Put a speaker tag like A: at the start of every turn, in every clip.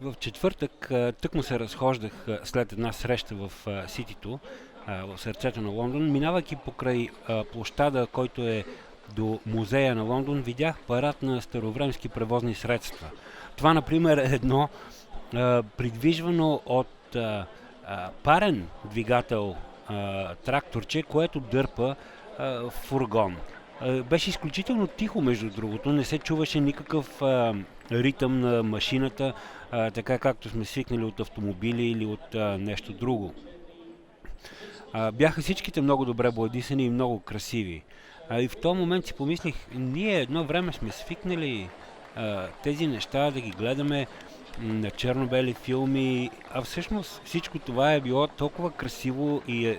A: В четвъртък тъкмо се разхождах след една среща в Ситито, в сърцето на Лондон. Минавайки покрай площада, който е до музея на Лондон, видях парад на старовремски превозни средства. Това, например, е едно придвижвано от парен двигател тракторче, което дърпа фургон. Беше изключително тихо, между другото. Не се чуваше никакъв ритъм на машината, така както сме свикнали от автомобили или от нещо друго. Бяха всичките много добре боядисани и много красиви. И в този момент си помислих, ние едно време сме свикнали тези неща да ги гледаме на черно-бели филми, а всъщност всичко това е било толкова красиво и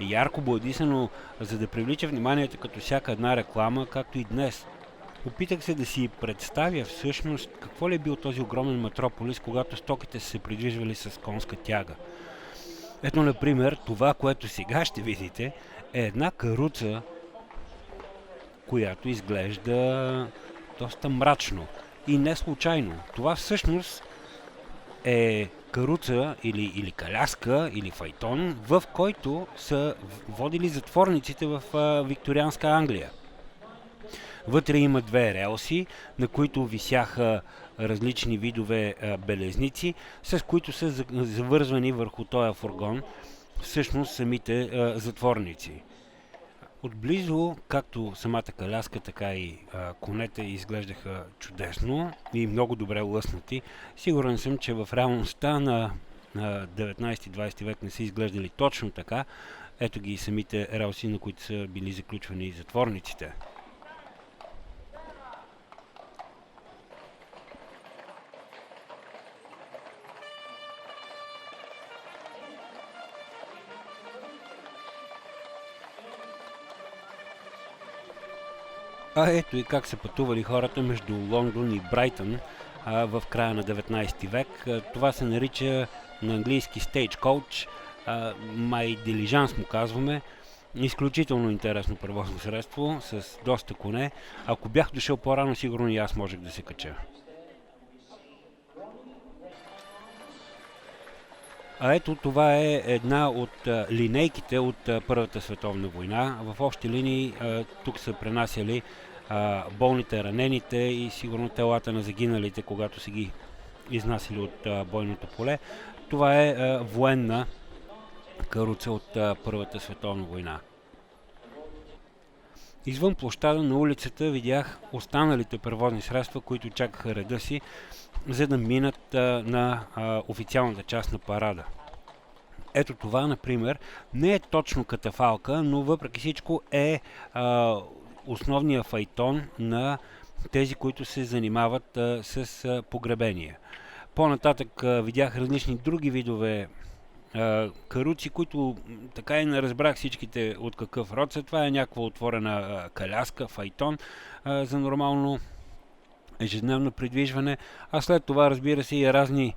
A: ярко боядисано, за да привлича вниманието като всяка една реклама, както и днес. Опитах се да си представя всъщност какво ли е бил този огромен метрополис, когато стоките са се придвижвали с конска тяга. Ето, например, това, което сега ще видите, е една каруца, която изглежда доста мрачно. И не случайно. Това всъщност е каруца или каляска или файтон, в който са водили затворниците в викторианска Англия. Вътре има две релси, на които висяха различни видове белезници, с които са завързвани върху този фургон всъщност самите затворници. Отблизо, както самата каляска, така и конете изглеждаха чудесно и много добре лъснати. Сигурен съм, че в реалността на 19-20 век не са изглеждали точно така. Ето ги и самите релси, на които са били заключвани затворниците. Ето и как са пътували хората между Лондон и Брайтън в края на 19 век. Това се нарича на английски stagecoach, май дилижанс му казваме. Изключително интересно превозно средство с доста коне. Ако бях дошъл по-рано, сигурно и аз можех да се кача. Ето това е една от линейките от Първата световна война. В общи линии тук са пренасяли болните, ранените и сигурно телата на загиналите, когато са ги изнасяли от бойното поле. Това е военна каруца от Първата световна война. Извън площада на улицата видях останалите превозни средства, които чакаха реда си, за да минат на официалната част на парада. Ето това, например, не е точно катафалка, но въпреки всичко е основния файтон на тези, които се занимават с погребения. По-нататък видях различни други видове каруци, които така и не разбрах всичките от какъв род са. Това е някаква отворена каляска, файтон за нормално ежедневно придвижване, а след това, разбира се, и разни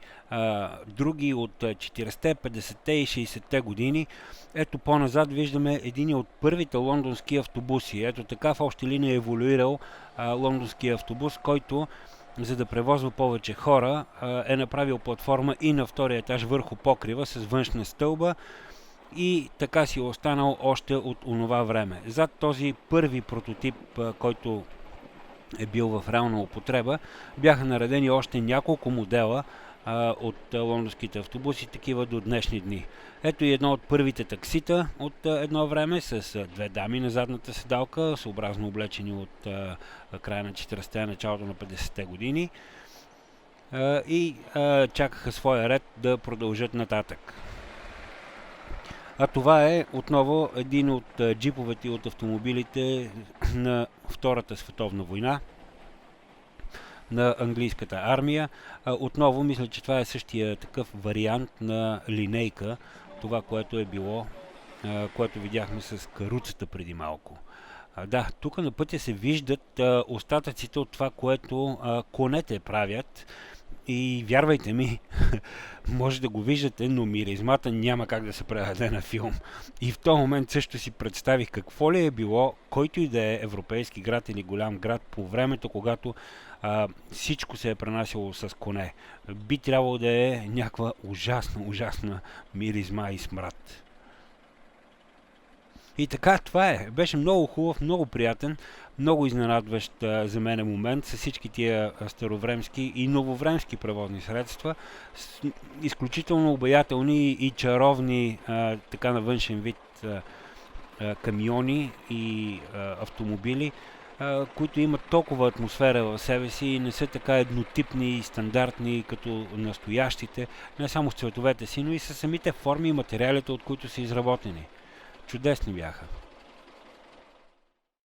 A: други от 40-те, 50-те и 60-те години. Ето по-назад виждаме един от първите лондонски автобуси. Ето така в общи линии е еволюирал лондонски автобус, който, за да превозва повече хора, е направил платформа и на втория етаж върху покрива с външна стълба и така си е останал още от онова време. Зад този първи прототип, който е бил в реална употреба, бяха наредени още няколко модела от лондонските автобуси, такива до днешни дни. Ето и едно от първите таксита от едно време с две дами на задната седалка, съобразно облечени от края на 40-те, началото на 50-те години и чакаха своя ред да продължат нататък. А това е отново един от джиповете от автомобилите на Втората световна война на английската армия. Отново мисля, че това е същия такъв вариант на линейка, това, което е било, което видяхме с каруцата преди малко. Да, тук на пътя се виждат остатъците от това, което конете правят. И вярвайте ми, може да го виждате, но миризмата няма как да се предаде на филм. И в този момент също си представих какво ли е било, който и да е европейски град или голям град по времето, когато всичко се е пренасило с коне. Би трябвало да е някаква ужасна миризма и смрад. И така, това е. Беше много хубав, много приятен, много изненадващ за мен момент с всички тия старовремски и нововремски превозни средства. Изключително обаятелни и чаровни така на външен вид камиони и автомобили, които имат толкова атмосфера в себе си и не са така еднотипни и стандартни като настоящите, не само с цветовете си, но и с самите форми и материалите, от които са изработени. Чудесни бяха.